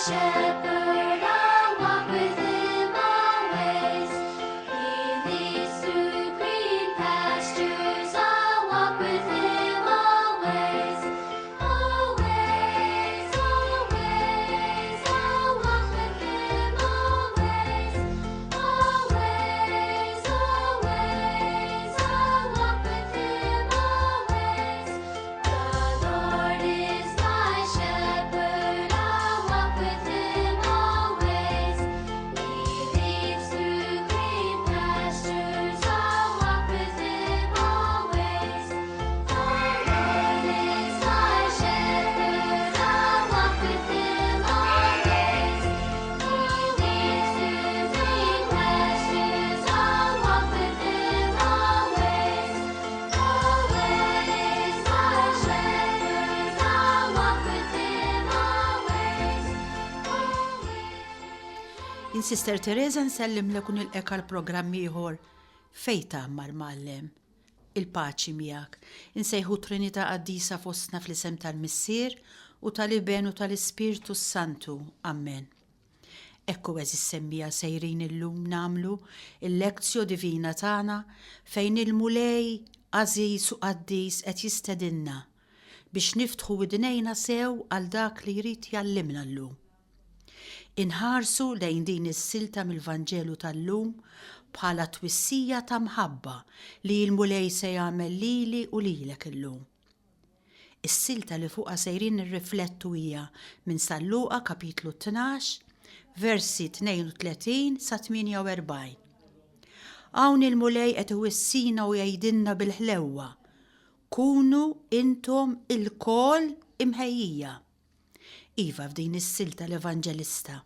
shepherd, I'll walk with him always. He leads through green pastures, I'll walk with him always. Always, always, I'll walk with him always. Always, always, I'll walk with him always. The Lord is my shepherd, I'll walk with him always. He leads through green pastures, I'll walk with him always. The Lord is my shepherd, I'll walk with him always. He leads through green pastures, I'll walk with him always. Always my shepherd, I'll walk with him always. In Sister Teresa nsellim lekun il-eka l-programm ieħor Fejn Tagħmar Mgħallem. Il-paċi miegħek. Insejħu Trinità Qaddisa fostna fl-isem tal-Missier u tal-Iben u tal-Ispirtu Santu. Amen. Ekku eżis semmija sejrin illum namlu il-lezzjo divina tagħna fejn il-mulej Għażiż u Qaddis qed jistedinna biex niftħu widnejna sew għal dak li jrid jallimna llum. Inħarsu lejn din is-silta mill-Vanġelu tal-lum bħala twissija ta' mħabba li l-mulej se jagħmel lili u lilek illum. Is-silta li fuqha sejrin nirriflettu hija minn Luqa kapitlu 12, versi 32 sa 48. Hawn il-mulej qed iwissina u jgħidilna bil-ħlewwa: kunu intom il-kol imħejjija. Iva f'din is-silta l-Evanġelista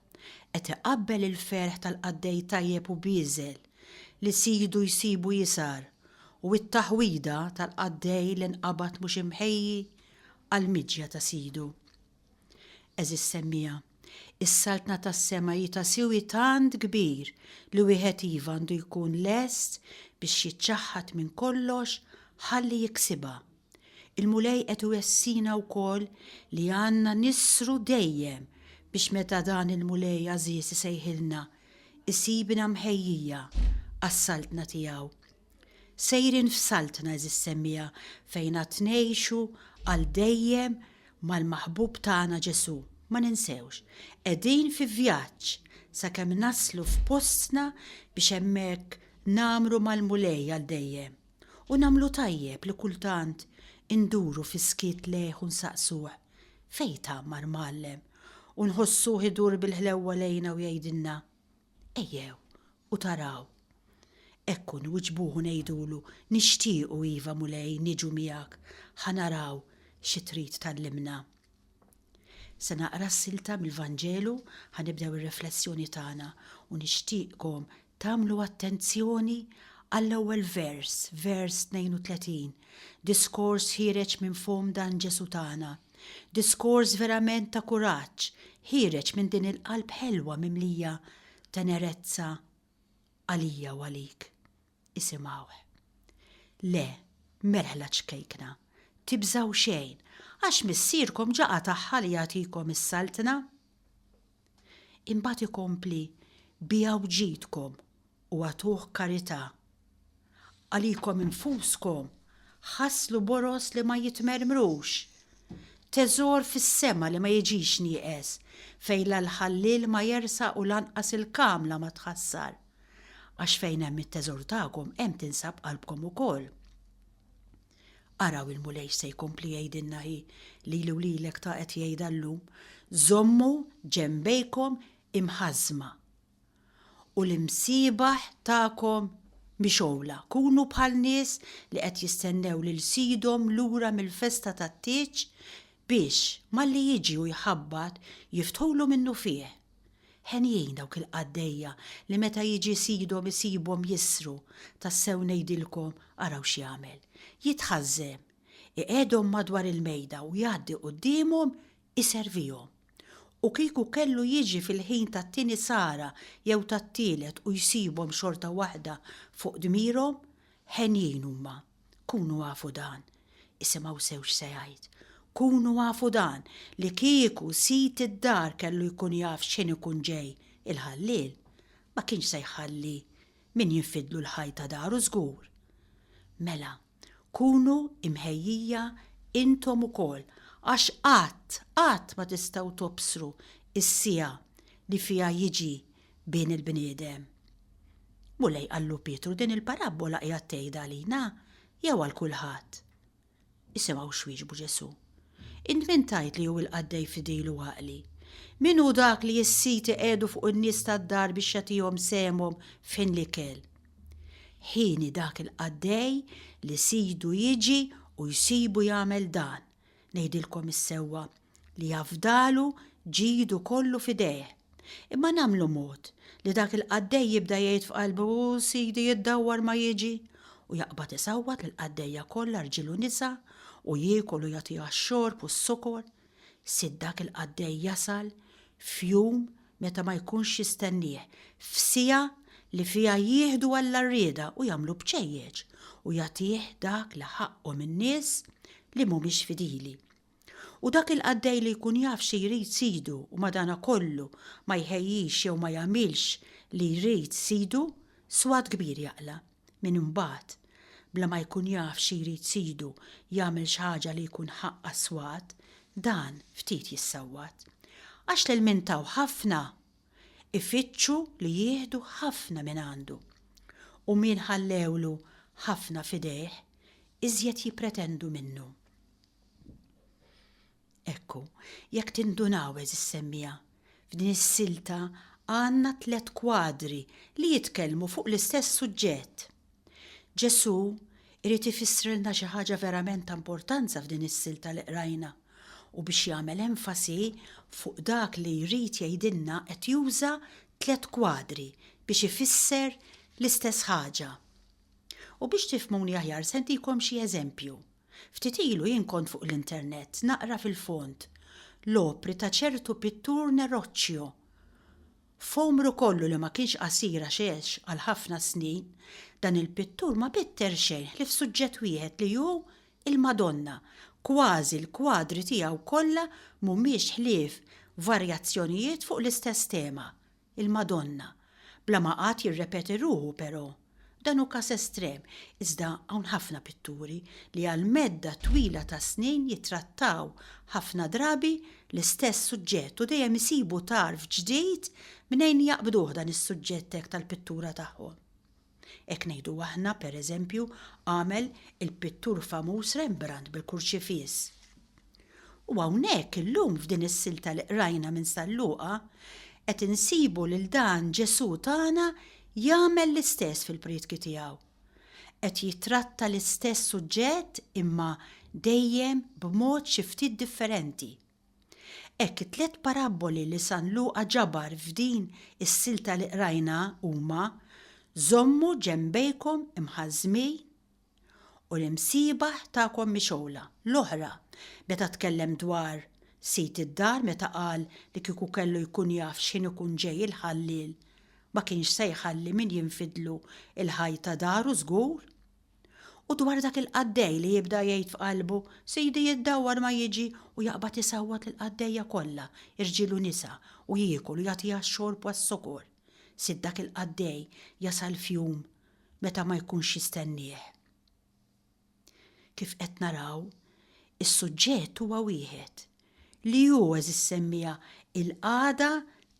qed iqabbel il-ferħ tal-qaddej tajjeb u bieżel li sidu jsibu jisar u t-taħwida tal-qaddej li nqabad mhux imħejji għall-miġja ta' sidu. Eżis semmija, is-saltna tas-sema jita siwi tant kbir li wieħed iva għandu jkun lest biex jiċċaħħad minn kollox ħalli jiksibha. Il-mulej qed iwessina wkoll li għandna nissru dejjem biex meta dan il-mulej Għażiż isejħilna isibna mħejjija għas-saltna tiegħu. Sejrin f'saltna eżis semmija fejn qed ngħixu għal dejjem mal-maħbub tagħna Ġesu. Ma ninsewx, qegħdin fi vjaġġ sakemm naslu f'postna biex hemmhekk nagħmlu mal-mulej għal dejjem u nagħmlu tajjeb li kultant induru fi skiet leħ u nsaqsuh fejn tagħmar Mgħallem u nħossuh idur bil-ħlewwa lejna u jgħidilna ejjew u taraw. Ekku nwiġbuh ngħidulu nixtiequ iva mulej niġu miegħek ħanaraw xi trid tallimna. Se naqra s-silta mill-Vanġelu ħanibdew ir-riflessjoni tagħna u nixtieqkom tagħmlu attenzjoni għall-ewwel vers 32. Diskors ħireġ minn fom dan Ġesu tagħna. Diskors verament ta' kuraġġ ħireġ minn din il-qalb ħelwa mimlija tenerezza għalija u għalik. Isimgħu. Le, merħla ċkejkna, tibżaw xejn, għax missierkom ġaqa tagħha li jagħtikom is-saltna. Imbagħad ikompli bijaw ġidkom u għatuh karità. Għalikom infuskom ħasslu boros li ma jitmermrux. Teżor fis-sema li ma jiġix nieqes fejn l-ħallil ma jersaq u lanqas il-kamla ma tħassar. Għax fejn hemm it-teżor tagħkom hemm tinsab qalbkom ukoll. Araw il-mulej se jkompli jgħidilna hi lilu lilek ta' qed jgħidha llum, żommu ġembejkom imħażma u l-imsiebaħ tagħkom mixowla. Kunu bħal nies li qed jistennew lil sidhom lura mill-festa tat-tieġ biex malli jiġi u jħabbat jiftħulu minnu fih. Ħenjin dawk il-qaddejja li meta jiġi sidhom isibhom jisru tassew ngħidilkom araw x'jagħmel. Jitħażżem, iqegħdhom madwar il-mejda u jgħaddi qudiemhom iservihom. U kieku kellu jiġi fil-ħin tat-tieni sara jew tat-tielet u jsibhom xorta waħda fuq dmirhom, ħenjin huma. Kunu għafu dan, isimgħu sew x'se jgħid. Kunu għafu dan li kieku sit id-dar kellu jkun jaf x'in ikun ġej il-ħallil, ma kienx se jħalli min jinfidlu l-ħajta daru żgur. Mela, kunu imħejjija intom ukoll għax qatt ma tistgħu tobsru is-sija li fiha jiġi bejn il-bniedem. Mulej qallu Pietru din il-parabola qiegħed tgħidha għalina jew għal kulħadd. Isimgħu x'wieġbu Ġesu. Inventajt li hu l-qaddej fidilu għaqli. Min hu dak li jissiti qiegħdu fuq in-nies tad-dar biex jagħtihom semhom fin l-ikel. Ħini dak il-qaddej li sidu jiġi u jsibu jagħmel dan. Ngħidilkom is-sewwa li jafdalu ġidu kollu fidejh. Imma nagħmlu mod li dak il-qaddej jibda jgħid f'qalbu sidi jiddawwar ma jiġi u jaqbad isawwat lill-qaddejja kollha rġilu nisa u jiekol u jagħtiha x-xorb u s-sokor. Sid dak il-qaddej jasal f'jum meta ma jkunx jistennieh, f'sija li fiha jieħdu għall-arrieda u jagħmlu bċejjeġ u jagħtih dak li ħaqqu min-nies li mhumiex fidili. U dak il-qaddej li jkun jaf xi jrid sidu u madana kollu ma jħejjix jew ma jagħmilx li jrid sidu, swad kbir jaqla. Min imbagħad bla ma jkun jaf xi jrid sidu jagħmel xi ħaġa li jkun ħaqqa swad, dan ftit jissawwat. Għax l-mintaw ħafna ifittxu li jieħdu ħafna minn għandu. U min ħallewlu ħafna fidejh iżjed jippretendu minnu. Ekku, jekk tindunaw is-semmija, f'din is-silta għandna 3 kwadri li jitkellmu fuq l-istess suġġett. Ġesu irid ifissrilna xi ħaġa verament ta' importanza f'din is-silta li qrajna u biex jagħmel enfasi fuq dak li jrid jgħidilna qed juża 3 kwadri biex ifisser l-istess ħaġa. U biex tifhmuni aħjar sentikom xi eżempju. Ftit ilu jien kont fuq l-internet naqra fil-fond l-opri ta' ċertu pittur Neroccio. Fomru kollu li ma kienx qasira xex għal ħafna snin, dan il-pittur ma bitter xejn li f'suġġett wieħed li hu il-Madonna. Kważi l-kwadri tiegħu kollha mhumiex ħlief varjazzjonijiet fuq l-istess tema, il-Madonna. Bla ma qatt jirrepeti ruħu però. Dan hu każ estrem, iżda hawn ħafna pitturi li għal medda twila ta' snin jittrattaw ħafna drabi l-istess suġġett u dejjem isibu tarf ġdid mingħajn jaqbduh dan is-suġġett hekk tal-pittura tagħhom. Hekk ngħidu aħna pereżempju għamel il-pittur famuż Rembrandt bil-Kurċifiż. U hawnhekk illum f'din is-silta li qrajna minn San Luqa qed insibu lil dan Ġesu tagħna jagħmel l-istess fil-pritki tiegħu. Qed jitratta l-istess suġġett imma dejjem b'mod xi ftit differenti. Hekk 3 paraboli li San Luqa ġabar f'din is-silta li qrajna huma żommu ġembejkom imħażmin u l-imsiebaħ tagħkom mixowla. L-oħra meta tkellem dwar sit id-dar meta qal li kieku kellu jkun jaf x'in ikun ġej il-ħallil ma kienx se jħalli min jinfidlu il-ħajta daru żgur. U dwar dak il-qaddej li jibda jgħid f'qalbu sidi jiddawwar ma jiġi u jaqbad isawwat il-qaddejja kollha, irġielu nisa u jiekol u jagħtiha x-xorb u s-sokor. Sid dak il-qaddej jasal fjum meta ma jkunx jistennieh. Kif qed naraw, is-suġġett huwa wieħed li hu semmija il-qagħda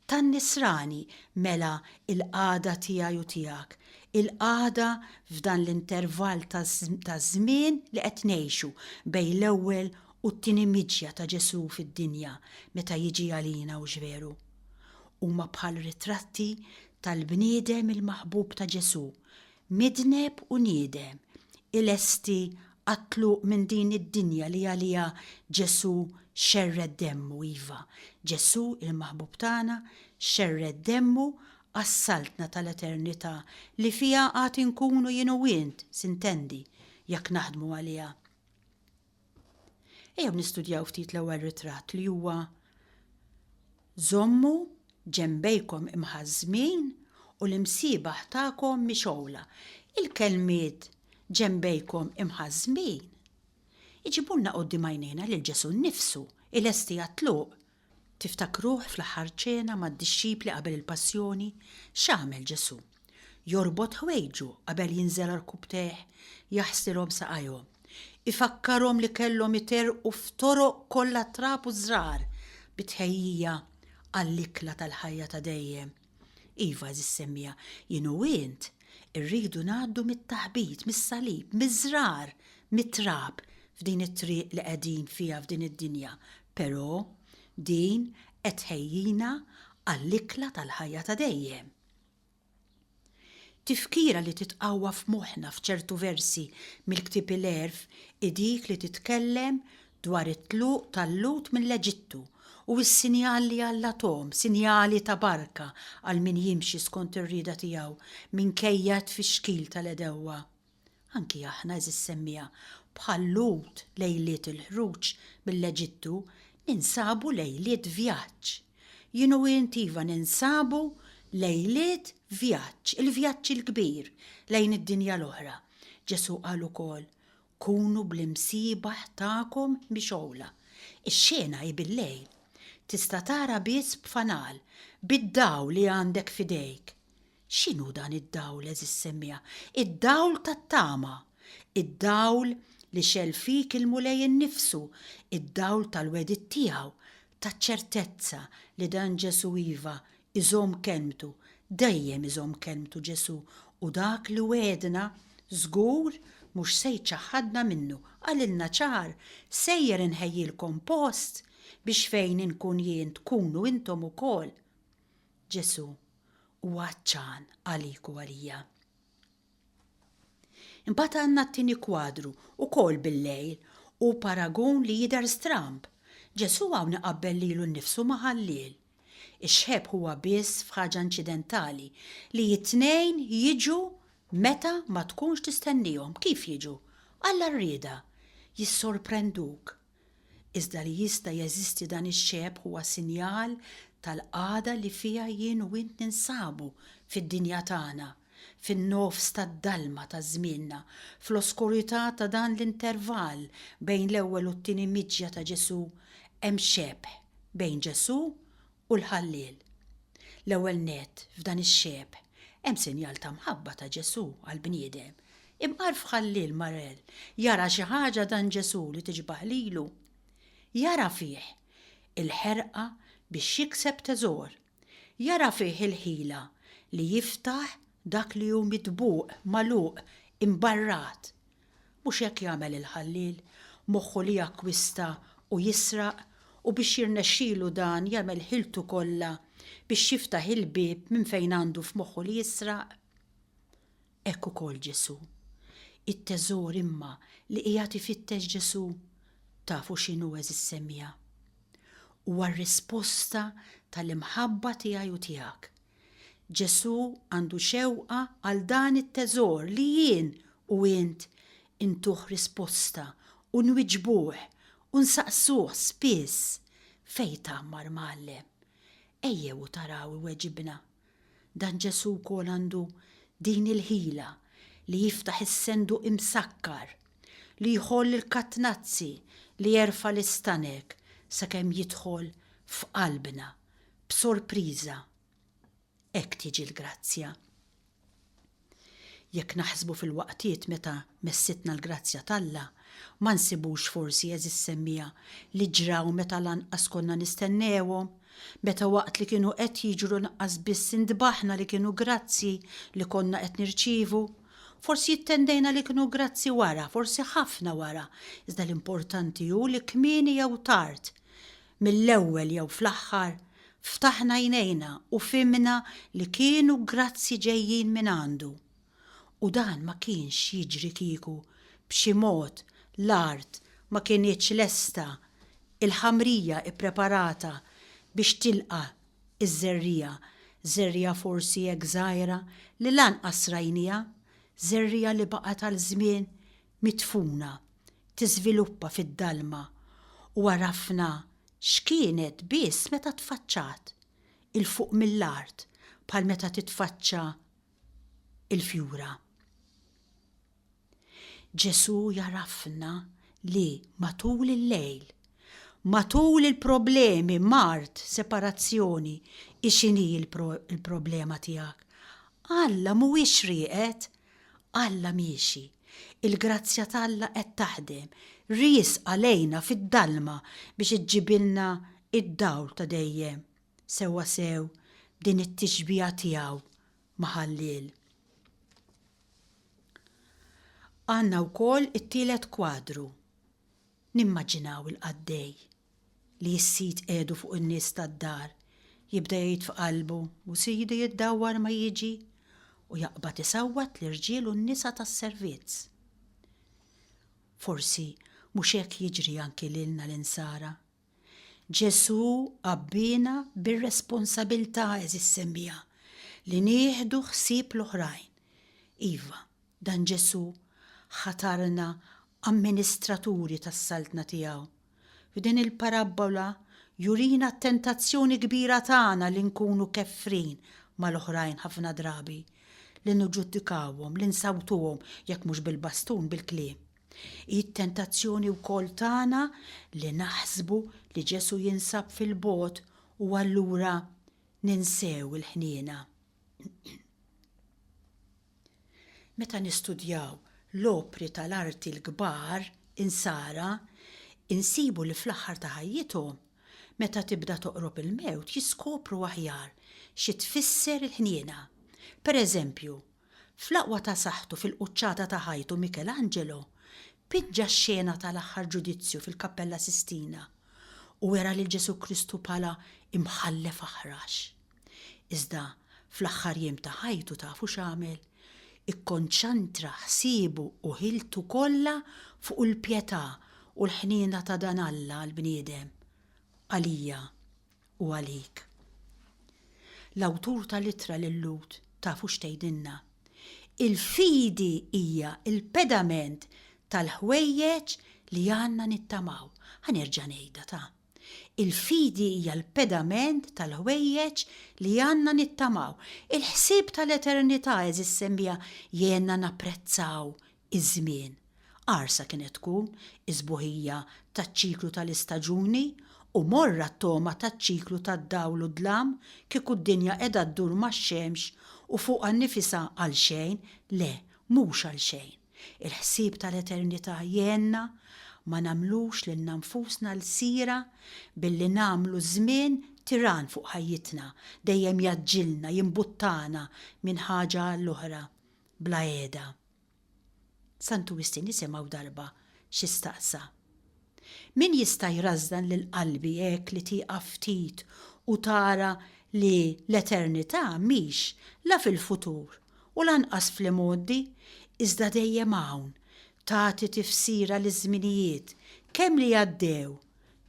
tan-nisrani mela il-qagħda tiegħi u tiegħek, il-qagħda f'dan l-intervall ta' żmien li qed ngħixu bejn l-ewwel u t-tieni miġja ta' Ġesu fid-dinja meta jiġi għalina u ġveru. Huma bħal ritratti tal-bniedem il-maħbub ta' Ġesu, midneb u niedem, il-esti għatluq minn din id-dinja li għalija Ġesu xerred demmu iva. Ġesu il-maħbub tagħna xerred demmu għas-saltna tal-eternità li fiha għad inkunu jien u int, sintendi, jekk naħdmu għaliha. Ejjew nistudjaw ftit l-ewwel ritratt li huwa żommu ġembejkom imħażmin u l-imsiebaħ tagħkom mixowla. Il-kelmiet ġembejkom imħażmin iġibulna qoddim għajnejna lil Ġesu nnifsu, il-esti għatluq. Tiftakruh fl-aħħar ċena mad-dixxipli qabel il-passjoni, x'għamel Ġesu? Jorbot ħwejġu qabel jinżel għall-rkub teħ, jaħsilhom saqajhom. Ifakkarhom li kellhom iterqu f'toroq kollha trab u żrar bitħejjija għall-ikla tal-ħajja ta' dejjem. Iva żissemmija, jien u int irridu ngħaddu mit-taħbit, mis-salib, miż-żrar, mit-trab f'din it-triq li qegħdin fiha f'din id-dinja, però din qed tħejjina għall-ikla tal-ħajja ta' dejjem. Tifkira li titqawwa f'moħħna f'ċertu versi mill-ktieb il-erf dik li titkellem dwar it-tluq tal-Lut mill-Eġittu u s-sinjal li Alla tom, sinjali ta' barka għal min jimxi skont ir-rieda tiegħu minkejja tfixkil tal-edewwa. Anki aħna żissemmija bħal Lut lejliet il-ħruġ mill-Eġittu ninsabu lejliet vjaġġ. Jien u int iva ninsabu lejliet vjaġġ, il-vjaġġ il-kbir lejn id-dinja l-oħra. Ġesu qal ukoll, kunu bl-imsiebaħ tagħkom mixgħula. Ix-xena hi bil-lejl. Tista' tara biss b'fanal, bid-dawl li għandek f'idejk. X'inhu dan id-dawl eżissemmija? Id-dawl tat-tama, id-dawl li xel fik il-mulej innifsu, id-dawl tal-wedit tiegħu, taċ-ċertezza li dan Ġesu iva iżomm kelmtu, dejjem iżomm kelmtu Ġesu u dak li wedna żgur mhux se jċaħħadna minnu, għalilna ċar sejjer inħejjilkom post biex fejn inkun jien tkunu intom ukoll. Ġesu huwa ċan għalik u għalija. Imbagħad għandna t-tieni kwadru ukoll bil-lejl u paragun li jidher stramb. Ġesu hawn iqabbel lilu nnifsu ma' ħallil. Ix-xħeb huwa biss f'ħaġa inċidentali li t-tnejn jiġu meta ma tkunx tistennihom. Kif jiġu? Alla rrieda jissorprenduk. Iżda li jista' jeżisti dan ix-xħeb huwa sinjal tal-qagħda li fiha jien u int ninsabu fid-dinja tagħna, fin-nofs tad-dalma ta' żmienna, fl-oskurità ta' dan l-intervall bejn l-ewwel u t-tieni miġja ta' Ġesu hemm xebħ bejn Ġesu u l-ħallil. L-ewwel nett f'dan ix-xebħ hemm sinjal ta' mħabba ta' Ġesu għall-bniedem. Imqar f'ħallil marel jara xi ħaġa dan Ġesu li tiġbaħ lilu. Jara fih il-ħerqa biex jikseb teżor. Jara fih il-ħila li jiftaħ dak li hu mitbuq, magħluq, imbarrat. Mhux hekk jagħmel il-ħallil, moħħu li jakkwista u jisraq u biex jirnexxielu dan jagħmel ħiltu kollha biex jiftaħ il-bieb minn fejn għandu f'moħħu li jisraq. Hekk ukoll Ġesu. It-teżor imma li qiegħed ifittex Ġesu tafu x'inhu eżissemmija. Huwa r-risposta tal-imħabba tiegħi u tiegħek. Ġesu għandu xewqa għal dan it-teżor li jien u int intuh risposta u nwiġbuh u nsaqsuh spiss fejn tagħmar Mgħallem. Ejjew u taraw iweġibna. Dan Ġesu wkoll għandu din il-ħila li jiftaħ is-senduq imsakkar, li jħoll il-katnazzi li jerfa' l-istanek sakemm jidħol f'qalbna b'sorpriża. Hekk tiġi l-grazzja. Jekk naħsbu fil-waqtiet meta messitna l-grazzja t'Alla, ma nsibux forsi eżissemmija li ġraw meta lanqas konna nistennewhom, meta waqt li kienu qed jiġru lanqas biss indbaħna li kienu grazzi li konna qed nirċievu. Forsi jittendejna li kienu grazzi wara, forsi ħafna wara, iżda l-importanti hu li kmieni jew tard, mill-ewwel jew fl-aħħar, ftaħna jnejna u fimna li kienu grazzi ġejjin minn għandu. U dan ma kienx jiġri kieku b'xi mod l-art ma kienitx lesta, il-ħamrija ippreparata biex tilqa' iż-żerrija, żerrija forsi hekk żgħira li lanqas rajnija, żerrija li baqa' tal-żmien mitfuna, tiżviluppa fid-dalma u għarafna x'kienet biss meta tfaċċat il-fuq mill-art bħal meta titfaċċa il-fjura. Ġesu jarafna li matul il-lejl, matul il-problemi, mart, separazzjoni, ixini il-problema tiegħek. Alla mhuwiex rieqed, Alla miexi. Il-grazzja t'Alla qed taħdem, ries għalejna fid-dalma biex iġġibilna id-dawl ta' dejjem. Sewwa sew din it-tixbija tiegħu maħallil. Għandna wkoll it-tielet kwadru. Nimmaġinaw il-qaddej li jissit qiegħdu fuq in-nies tad-dar, jibda jgħid f'qalbu u sidi jiddawwar ma jiġi u jaqbad isawwat l-irġiel u n-nisa tas-servizz. Forsi mhux hekk jiġri anki lilna l-insara. Ġesu qabbina bir-responsabbiltà semmija li nieħdu ħsieb l-oħrajn. Iva, dan Ġesu ħatarna amministraturi tas-saltna tiegħu. F'din il-parabola jurina t-tentazzjoni kbira tagħna li nkunu keffrin mal-oħrajn ħafna drabi, li nuġġudikawhom, li nsawtuhom jekk mhux bil-bastun bil-kliem. It-tentazzjoni wkoll tagħna li naħsbu li Ġesu jinsab fil-bogħod u allura ninsew il-ħniena. Meta nistudjaw l-opri tal-arti l-kbar insara, insibu li fl-aħħar ta' ħajjithom meta tibda toqrob il-mewt jiskopru aħjar xi tfisser il-ħniena. Pereżempju, fl-aqwa ta' saħħtu fil-quċċata ta' ħajtu Michelangelo piġġa x-xena tal-aħħar ġudizzju fil-Kappella Sistina u wera lil Ġesu Kristu bħala imħallef aħrax. Iżda fl-aħħar jiem ta' ħajtu tafu x'għamel? Ikkonċentra ħsiebu u ħiltu kollha fuq il-pjetà u l-ħniena ta' dan Alla għall-bniedem, għalija u għalik. L-awtur tal-ittra lil-Lut tafu x'tgħidilna. Il-fidi hija il-pedament tal-ħwejjeġ li għandna nittamaw. Ħanerġa' ngħidha ta'. Il-fidi hija l-pedament tal-ħwejjeġ li għandna nittamaw. Il-ħsieb tal-eternità semmija jenna napprezzaw iż-żmien. Arsa kienet tkun iżbuħija taċ-ċiklu tal-istaġuni u morra t-toma taċ-ċiklu tad-dawl u dlam kieku d-dinja qiegħda ddur max-xemx u fuqha nnifisha għal xejn, le, mhux għal xejn. Il-ħsieb tal-eternità jenna ma nagħmlux lil nfusna l-sira billi nagħmlu żmien tiran fuq ħajjitna, dejjem jaġġilna, jimbuttana minn ħaġa l-oħra bla qiegħda. Santu Wisti nisimgħu darba x'istaqsa. Min jista' jrażdan lil qalbi hekk li tieqaf ftit u tara li l-eternità mhix la fil-futur u lanqas fl-imoddi iżda dejjem hawn tagħti tifsira li żminijiet kemm li għaddew,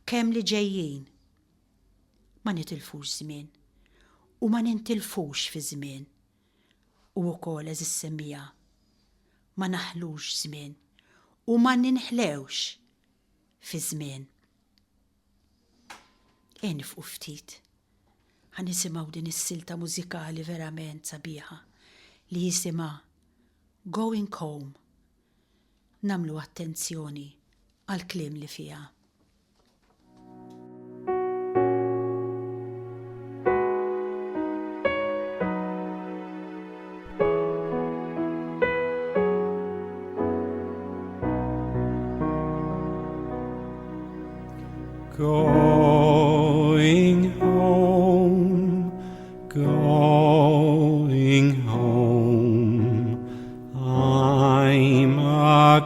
kemm li ġejjin. Ma nitilfux żmien u ma nintilfux fi żmien. U wkoll semmija ma naħlux żmien u ma ninħlewx fi żmien. Nifqu ftit. Ħanisimgħu din is-silta mużikali verament sabiħa li jisimha Going Home. Namlu attenzjoni għal kliem li fiha. Going home, going home, I'm a-going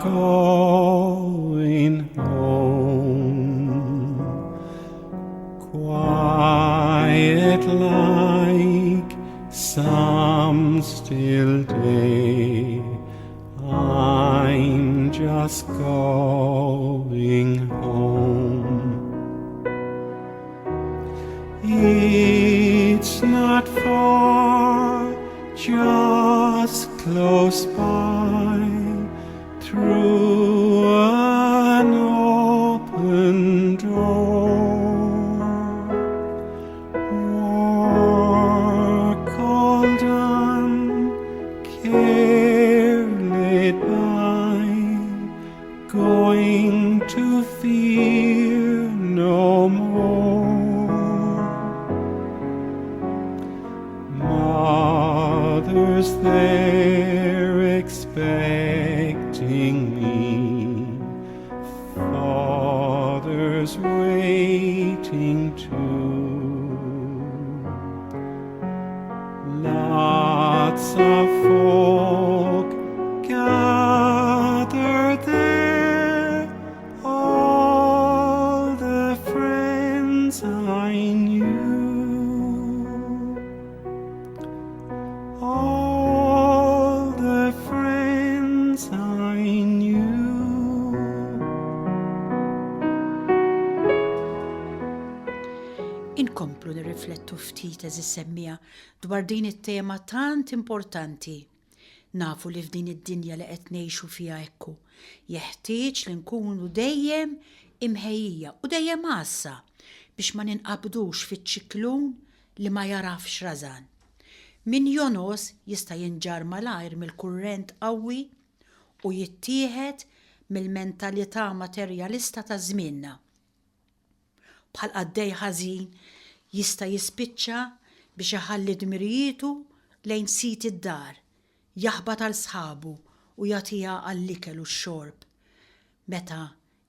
home, quiet like some still day, I'm just going home. It's not far, just close by, through an open door. Work all done, care laid by, go going to fear no more. Mother's there expecting me, Father's waiting too. Lots of folk gathered there, all the friends I knew, all the friends I knew. Inkomplu nirriflettu ftit eżis semmija dwar din it-tema tant importanti. Nafu li f'din id-dinja li qed ngħixu fiha hekku jeħtieġ li nkunu dejjem imħejjija u dejjem għassa biex ma ninqabdux fiċ-ċiklun li ma jarafx rażan. Min jonos jista' jinġar malajr mill-kurrent qawwi u jittieħed mill-mentalità materjalista ta' żmienna. Bħal qaddej ħażin jista' jispiċċa biex iħalli dmirjietu lejn sit id-dar, jaħbad għal sħabu u jagħtiha għall-ikel u x-xorb. Meta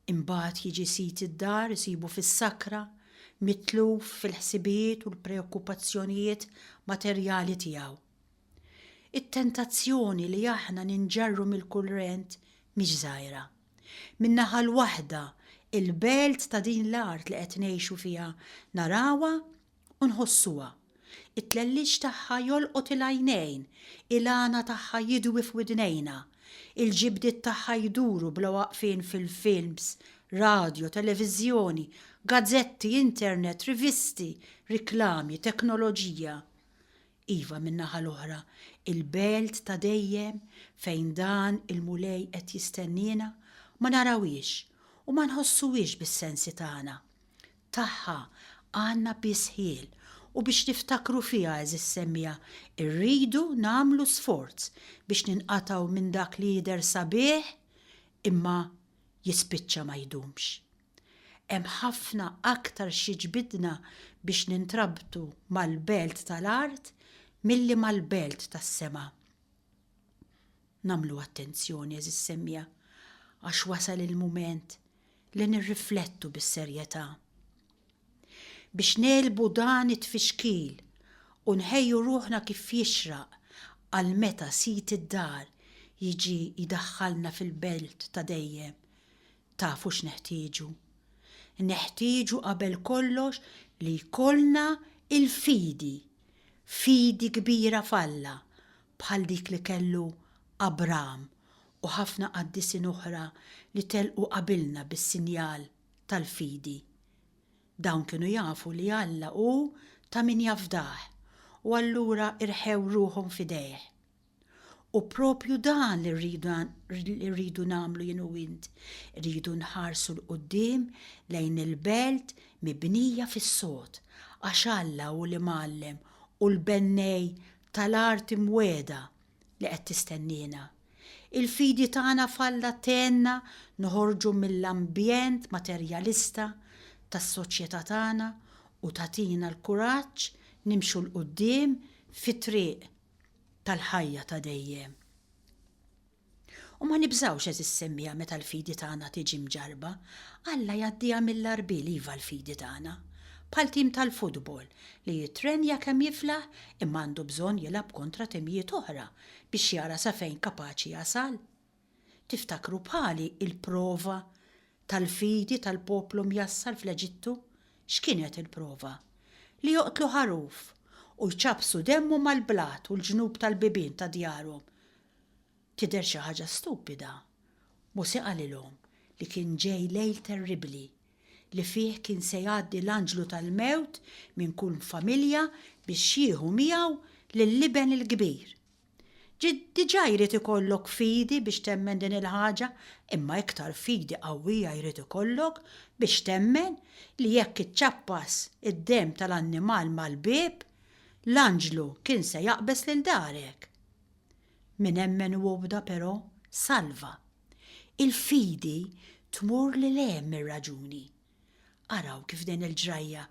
imbagħad jiġi sit id-dar isibu fis-sakra, mitluf fil-ħsibijiet u l-preokkupazzjonijiet materjali tiegħu. It-tentazzjoni li aħna ninġarru mill-kurrent mhix żgħira. Min-naħa l-waħda il-belt ta' din l-art li qed ngħixu fiha narawha u nħossuha. It-tlellix tagħha jolqot il-għajnejn, il-għana tagħha jidwi f'widnejna, il-ġibdiet tagħha jduru bla waqfien fil-films, radio, televiżjoni, gazzetti, internet, rivisti, riklami, teknoloġija. Iva min-naħa l-oħra, il-belt ta' dejjem fejn dan il-mulej qed jistennina ma narawix u ma nħossuwix bis-sensi tagħna. Tagħha għandna bisħiel u biex niftakru fiha eżis semmija irridu nagħmlu sforz biex ninqataw minn dak li jidher sabiħ imma jispiċċa ma jdumx. Hemm ħafna aktar xi ġbidna biex nintrabtu mal-belt tal-art milli mal-belt tas-sema. Nagħmlu attenzjoni eżis semmija għax wasal il-mument li nirriflettu bis-serjetà. Biex nelbu dan it-tfixkil u nħejju ruħna kif jixraq għal meta sit id-dar jiġi jidaħħalna fil-belt ta' dejjem. Tafu x'neħtieġu? Neħtieġu qabel kollox li jkollna il-fidi, fidi kbira falla bħal dik li kellu Abram u ħafna qaddisin oħra li telqu qabilna bis-sinjal tal-fidi. Dawn kienu jafu li Alla hu ta' min jafdah u allura irħew ruhom fidejh. U propju dan li rridu nagħmlu jien u int, rridu nħarsu l-qudiem lejn il-belt mibnija fis-sod għax Alla hu li mgħallem u l-bennej tal-art imwieda li qed tistennina. Il-fidi tagħna falla tenna noħorġu mill-ambjent materjalista tas-soċjetà tagħna u tagħtina l-kuraġġ nimxu l-qudiem fit-triq tal-ħajja ta' dejjem. U ma nibżawx eżis semmija meta l-fidi tagħna tiġi mġarba, Alla jgħaddiha mill-arbil iva l-fidi tagħna. Bħal tim tal-futbol li jitrenja kemm jiflaħ imma għandu bżonn jilgħab kontra timijiet oħra biex jara sa fejn kapaċi jasal. Tiftakru bħali il-prova tal-fidi tal-poplu mjassal fl-Eġittu? X'kienet il-prova? Li joqtlu ħaruf u jċabsu demmu mal-blat u l-ġnub tal-bibien ta' djarhom. Tidher xi ħaġa stupida. Musa qalilhom li kien ġej lejl terribbli li fih kien se jgħaddi l-anġlu tal-mewt minn kull familja biex jieħu miegħu lill-liben il-kbir. Diġà jrid ikollok fidi biex temmen din il-ħaġa, imma iktar fidi qawwija jrid ikollok biex temmen li jekk iċċappas id-demm tal-annimal mal-bieb, l-anġlu kien se jaqbes lil darek. Min hemmen u wobda però salva. Il-fidi tmur li lem ir-raġuni. Araw kif din il-ġrajja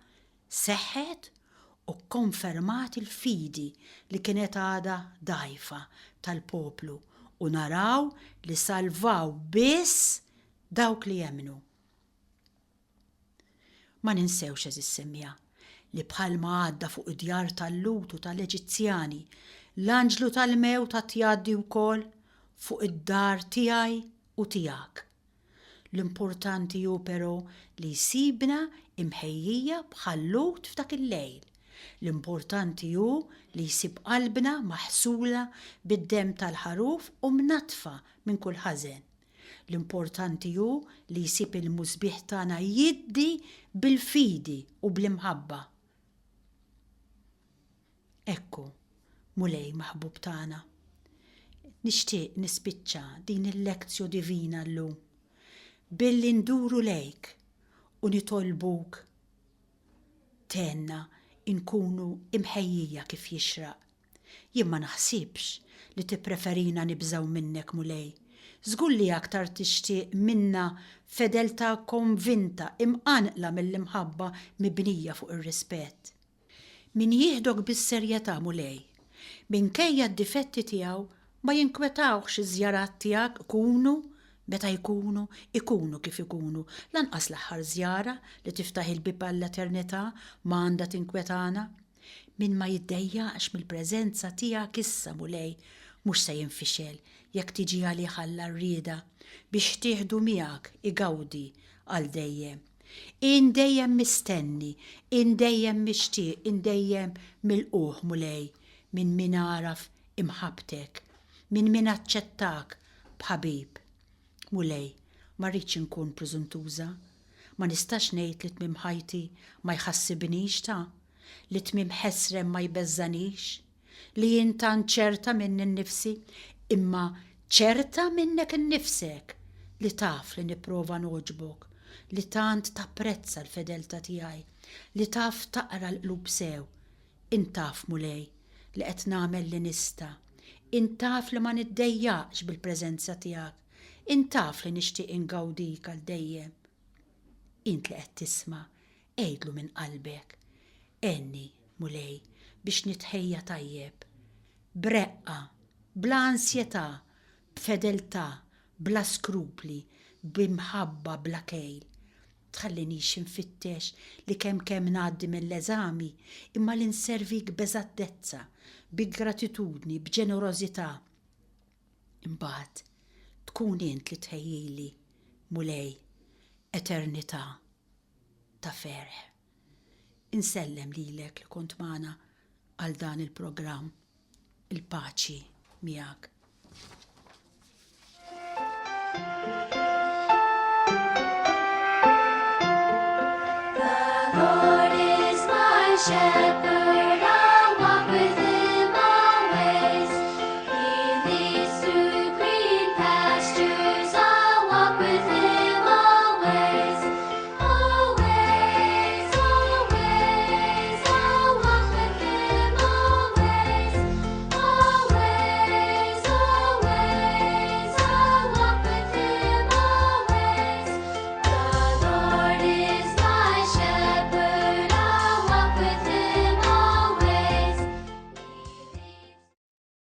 seħħet u konfermat il-fidi li kienet għada dajfa tal-poplu u naraw li salvaw biss dawk li jemnu. Ma ninsewx eżis-semmija li bħalma għadda fuq id-djar tal-Lut u tal-Eġizzjani, l-anġlu tal-mewt ta' tjaddi wkoll fuq id-dar tiegħi u tiegħek. L-importanti hu però li jsibna imħejjija bħal Lut f'dak il-lejl. L-importanti hu li jsib qalbna maħsula bid-demm tal-ħaruf u mnatfa minn kull ħażen. L-importanti hu li jsib il-mużbieħ tagħna jiddi bil-fidi u bl-imħabba. Ekku, mulej maħbub tagħna. Nixtieq nispiċċa din il-lezzju divina llum billi nduru lejk u nitolbuk tenna inkunu imħejjija kif jixraq. Jien ma naħsibx li tippreferina nibżaw minnek mulej. Żgur li aktar tixtieq minna fedeltà konvinta imqanqla mill-imħabba mibnija fuq ir-rispett. Min jieħdok bis-serjetà mulej, minkejja d-difetti tiegħu ma jinkwetawx iż-żjarat tiegħek meta ikunu kif ikunu. Lanqas l-aħħar żjara li tiftaħ il-bib għall-eternità ma għandha tinkwetana. Min ma jiddejjaqx mill-preżenza tiegħek issa mulej mhux se jinfixel jekk tiġi għalih ħalla-rrieda biex tieħdu miegħek igawdi għal dejjem. Dejjem mistenni, dejjem mixtieq, dejjem milquh mulej minn min araf imħabtek, minn min aċċettak bħabib. Mulej, ma rridx inkun preżuntuża, ma nistax ngħid li tmiem ħajti ma jħassibnix li tmiem ħesrem ma jbeżżanix, li jien tant ċerta minn innifsi, imma ċerta minnek innifsek li taf li nipprova noġbok, li tant tapprezza l-fedelta tiegħi, li taf taqra l-qlub sew. Intaf mulej li qed nagħmel li nista', intaf li ma niddejjaqx bil-preżenza tiegħek, intaf li nixtieq ingawdik għal dejjem. Int li qed tisma' għejdlu minn qalbek. Enni mulej biex nitħejja tajjeb, breqqa, bla ansjetà, b'fedeltà, bla skrupli, b'imħabba bla kejl. Tħallinix infittex li kemm ngħaddi mill-eżami imma li nservik b'eżattezza, bi gratitudni, b'ġenerożità. Imbagħad tkun int li tħejjili mulej eternità ta' ferħ. Insellem lilek li kont magħna għal dan il-programm. Il-paċi miegħek.